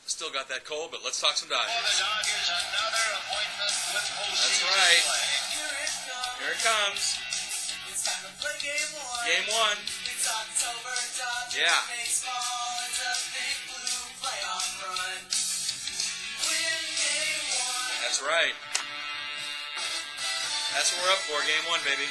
Still got that cold, but let's talk some Dodgers. That's right. Here it comes. Game 1. Yeah. That's right. That's what we're up for, Game 1, baby.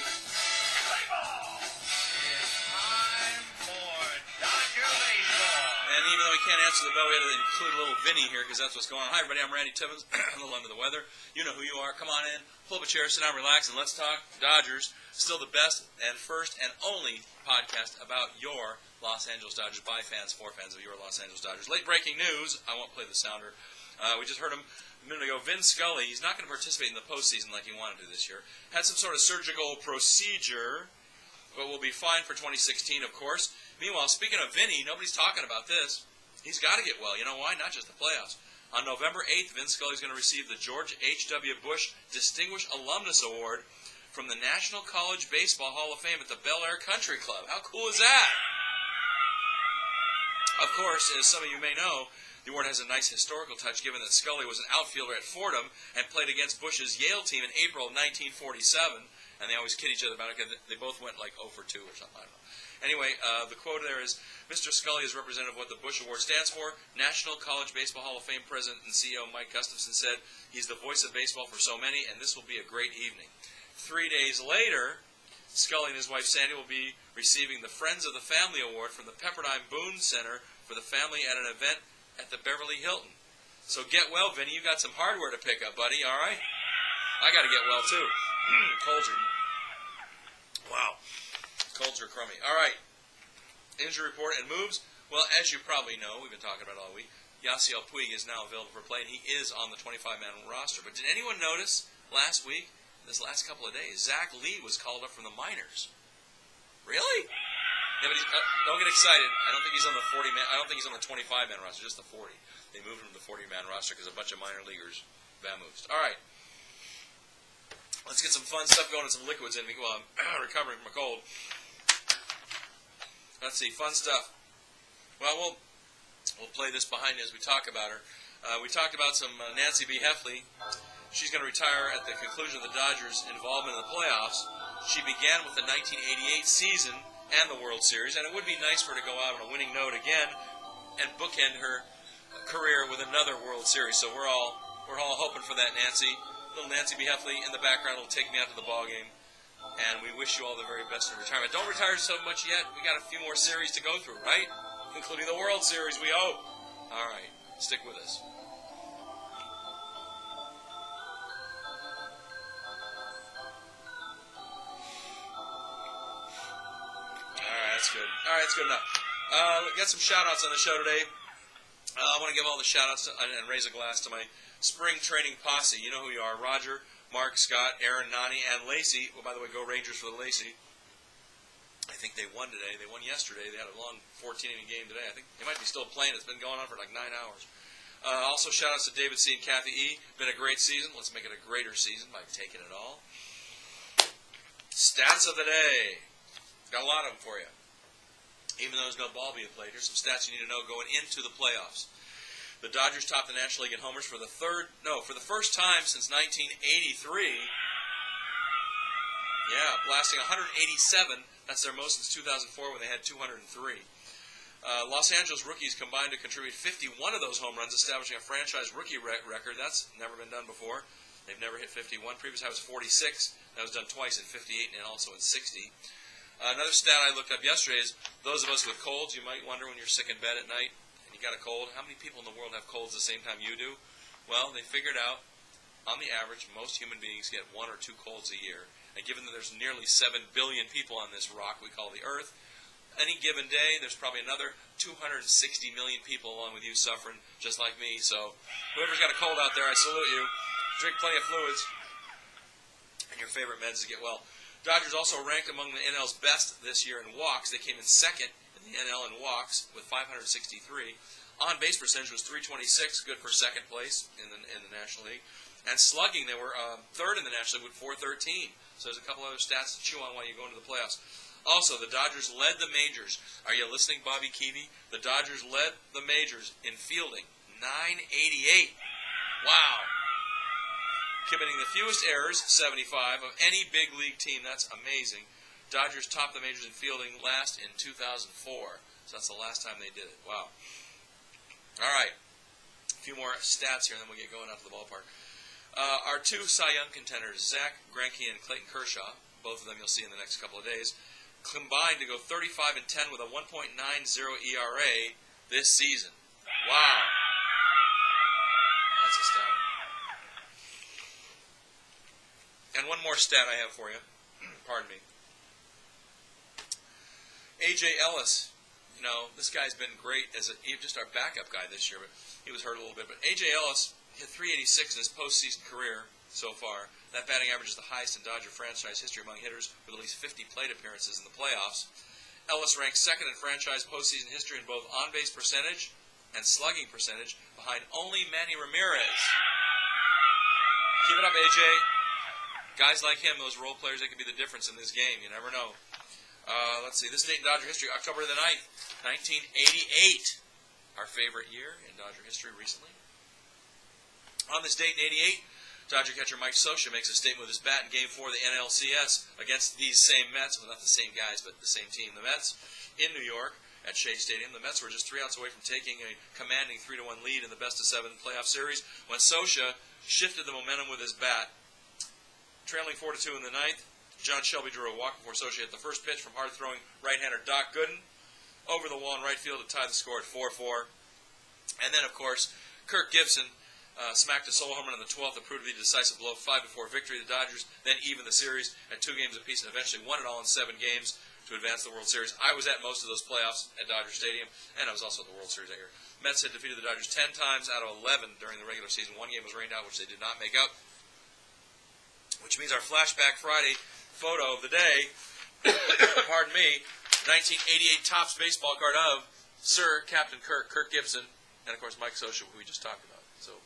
And even though we can't answer the bell, we had to include a little Vinny here because that's what's going on. Hi, everybody. I'm Randy Timmons. I'm a little under the weather. You know who you are. Come on in. Pull up a chair, sit down, relax, and let's talk Dodgers. Still the best and first and only podcast about your Los Angeles Dodgers by fans, for fans of your Los Angeles Dodgers. Late breaking news. I won't play the sounder. We just heard him a minute ago. Vin Scully, he's not going to participate in the postseason like he wanted to this year. Had some sort of surgical procedure, but will be fine for 2016, of course. Meanwhile, speaking of Vinny, nobody's talking about this. He's got to get well. You know why? Not just the playoffs. On November 8th, Vin Scully is going to receive the George H.W. Bush Distinguished Alumnus Award from the National College Baseball Hall of Fame at the Bel Air Country Club. How cool is that? Of course, as some of you may know, the award has a nice historical touch given that Scully was an outfielder at Fordham and played against Bush's Yale team in April of 1947. And they always kid each other about it because they both went like 0 for 2 or something. I don't know. Anyway, the quote there is, Mr. Scully is representative of what the Bush Award stands for. National College Baseball Hall of Fame President and CEO Mike Gustafson said, he's the voice of baseball for so many, and this will be a great evening. 3 days later, Scully and his wife Sandy will be receiving the Friends of the Family Award from the Pepperdine Boone Center for the family at an event at the Beverly Hilton. So get well, Vinny. You got some hardware to pick up, buddy, all right? I got to get well, too. Colds are... Wow. Colds are crummy. All right. Injury report and moves. Well, as you probably know, we've been talking about it all week, Yasiel Puig is now available for play, and he is on the 25-man roster. But did anyone notice last week, this last couple of days, Zach Lee was called up from the minors? Really? Yeah, but don't get excited. I don't think he's on the 40-man. I don't think he's on the 25-man roster, just the 40. They moved him to the 40-man roster because a bunch of minor leaguers vamoosed. All right. Let's get some fun stuff going and some liquids in while I'm recovering from a cold. Let's see, fun stuff. Well, we'll play this behind you as we talk about her. We talked about some Nancy B. Heffley. She's going to retire at the conclusion of the Dodgers' involvement in the playoffs. She began with the 1988 season and the World Series, and it would be nice for her to go out on a winning note again and bookend her career with another World Series. So we're all hoping for that, Nancy. Little Nancy B. Heffley in the background will take me out to the ball game. And we wish you all the very best in retirement. Don't retire so much yet. We got a few more series to go through, right? Including the World Series, we hope. All right. Stick with us. All right, that's good. All right, that's good enough. Got some shout-outs on the show today. I want to give all the shout-outs and raise a glass to my spring training posse. You know who you are. Roger, Mark, Scott, Aaron, Nani, and Lacey. Well, by the way, go Rangers for the Lacey. I think they won today. They won yesterday. They had a long 14-inning game today. I think they might be still playing. It's been going on for like 9 hours. Also, shout-outs to David C. and Kathy E. Been a great season. Let's make it a greater season by taking it all. Stats of the day. Got a lot of them for you. Even though there's no ball being played, here's some stats you need to know going into the playoffs. The Dodgers topped the National League in homers for the first time since 1983. Yeah, blasting 187. That's their most since 2004 when they had 203. Los Angeles rookies combined to contribute 51 of those home runs, establishing a franchise rookie record. That's never been done before. They've never hit 51. Previous high was 46. That was done twice in 58 and also in 60. Another stat I looked up yesterday is those of us with colds, you might wonder when you're sick in bed at night, you got a cold, how many people in the world have colds the same time you do? Well, they figured out, on the average, most human beings get 1 or 2 colds a year. And given that there's nearly 7 billion people on this rock we call the Earth, any given day, there's probably another 260 million people along with you suffering, just like me. So, whoever's got a cold out there, I salute you. Drink plenty of fluids. And your favorite meds to get well. Dodgers also ranked among the NL's best this year in walks. They came in second in the NL in walks with 563. On-base percentage was .326, good for second place in the National League. And slugging, they were third in the National League with .413. So there's a couple other stats to chew on while you go into the playoffs. Also, the Dodgers led the majors. Are you listening, Bobby Keevy? The Dodgers led the majors in fielding. 988. Wow. Committing the fewest errors, 75, of any big league team. That's amazing. Dodgers topped the majors in fielding last in 2004. So that's the last time they did it. Wow. All right. A few more stats here, and then we'll get going out to the ballpark. Our two Cy Young contenders, Zach Greinke and Clayton Kershaw, both of them you'll see in the next couple of days, combined to go 35-10 with a 1.90 ERA this season. Wow. That's astounding. And one more stat I have for you. Pardon me. A.J. Ellis, you know, this guy's been great as just our backup guy this year, but he was hurt a little bit. But A.J. Ellis hit 386 in his postseason career so far. That batting average is the highest in Dodger franchise history among hitters with at least 50 plate appearances in the playoffs. Ellis ranks second in franchise postseason history in both on-base percentage and slugging percentage, behind only Manny Ramirez. Keep it up, A.J. Guys like him, those role players, they can be the difference in this game. You never know. Let's see. This date in Dodger history, October the 9th, 1988. Our favorite year in Dodger history recently. On this date in 88, Dodger catcher Mike Scioscia makes a statement with his bat in Game 4 of the NLCS against these same Mets. Well, not the same guys, but the same team. The Mets in New York at Shea Stadium. The Mets were just 3 outs away from taking a commanding 3-1 lead in the best-of-7 playoff series when Scioscia shifted the momentum with his bat. Trailing 4-2 in the ninth, John Shelby drew a walk before Scioscia hit the first pitch from hard-throwing right-hander Doc Gooden over the wall in right field to tie the score at 4-4. And then, of course, Kirk Gibson smacked a solo home run in the 12th that proved to be a decisive blow, 5-4 victory. The Dodgers then evened the series at 2 games apiece and eventually won it all in 7 games to advance the World Series. I was at most of those playoffs at Dodger Stadium, and I was also at the World Series that year. Mets had defeated the Dodgers 10 times out of 11 during the regular season. 1 game was rained out, which they did not make up. Which means our Flashback Friday photo of the day, pardon me, 1988 Topps baseball card of Sir Captain Kirk Gibson, and of course Mike Scioscia, who we just talked about. So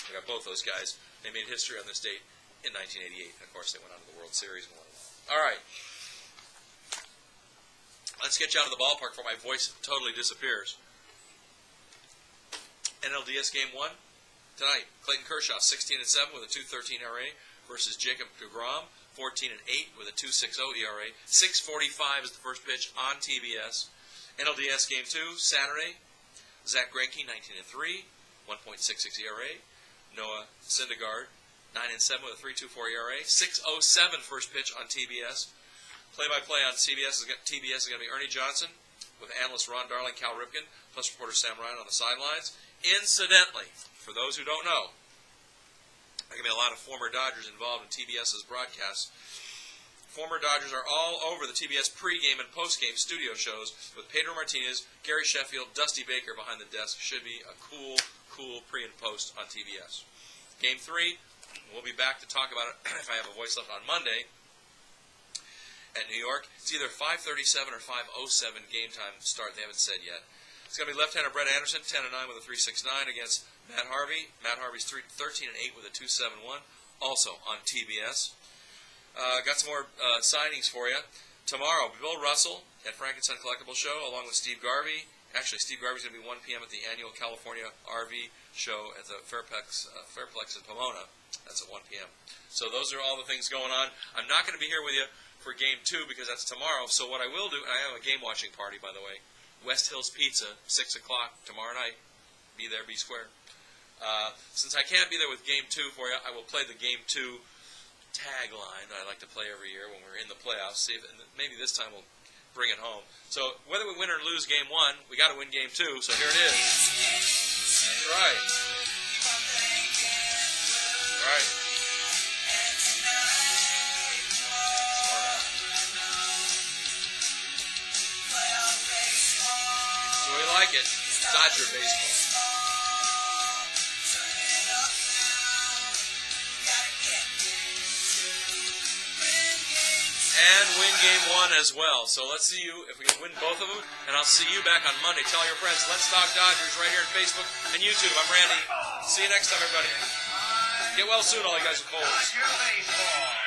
we got both those guys. They made history on this date in 1988. And of course, they went on to the World Series and won it all. All right. Let's get you out of the ballpark before my voice totally disappears. NLDS Game 1 tonight. Clayton Kershaw, 16-7 with a 2.13 ERA. Versus Jacob DeGrom, 14-8 with a 2.60 ERA. 6:45 is the first pitch on TBS. NLDS Game 2, Saturday. Zach Greinke, 19-3, 1.66 ERA. Noah Syndergaard, 9-7 with a 3.24 ERA. 6:07 first pitch on TBS. Play-by-play on TBS is going to be Ernie Johnson with analyst Ron Darling, Cal Ripken, plus reporter Sam Ryan on the sidelines. Incidentally, for those who don't know, there are going to be a lot of former Dodgers involved in TBS's broadcasts. Former Dodgers are all over the TBS pregame and postgame studio shows with Pedro Martinez, Gary Sheffield, Dusty Baker behind the desk. Should be a cool pre and post on TBS. Game 3, we'll be back to talk about it if I have a voice left on Monday at New York. It's either 5:37 or 5:07 game time start. They haven't said yet. It's going to be left-hander Brett Anderson, 10-9 with a 3.69 against Matt Harvey. Matt Harvey's 13-8 with a 2.71, also on TBS. Got some more signings for you. Tomorrow, Bill Russell at Frankenstein Collectible Show, along with Steve Garvey. Actually, Steve Garvey's going to be 1 p.m. at the annual California RV show at the Fairplex in Pomona. That's at 1 p.m. So those are all the things going on. I'm not going to be here with you for Game 2 because that's tomorrow. So what I will do, and I have a game-watching party, by the way, West Hills Pizza, 6 o'clock tomorrow night. Be there, be square. Since I can't be there with Game 2 for you, I will play the Game 2 tagline that I like to play every year when we're in the playoffs. See if, and maybe this time we'll bring it home. So whether we win or lose Game 1, we got to win Game 2, so here it is. That's right. All right. Like it, Dodger baseball. And win Game 1 as well. So let's see you if we can win both of them, and I'll see you back on Monday. Tell your friends, Let's Talk Dodgers right here on Facebook and YouTube. I'm Randy. See you next time, everybody. Get well soon, all you guys with colds.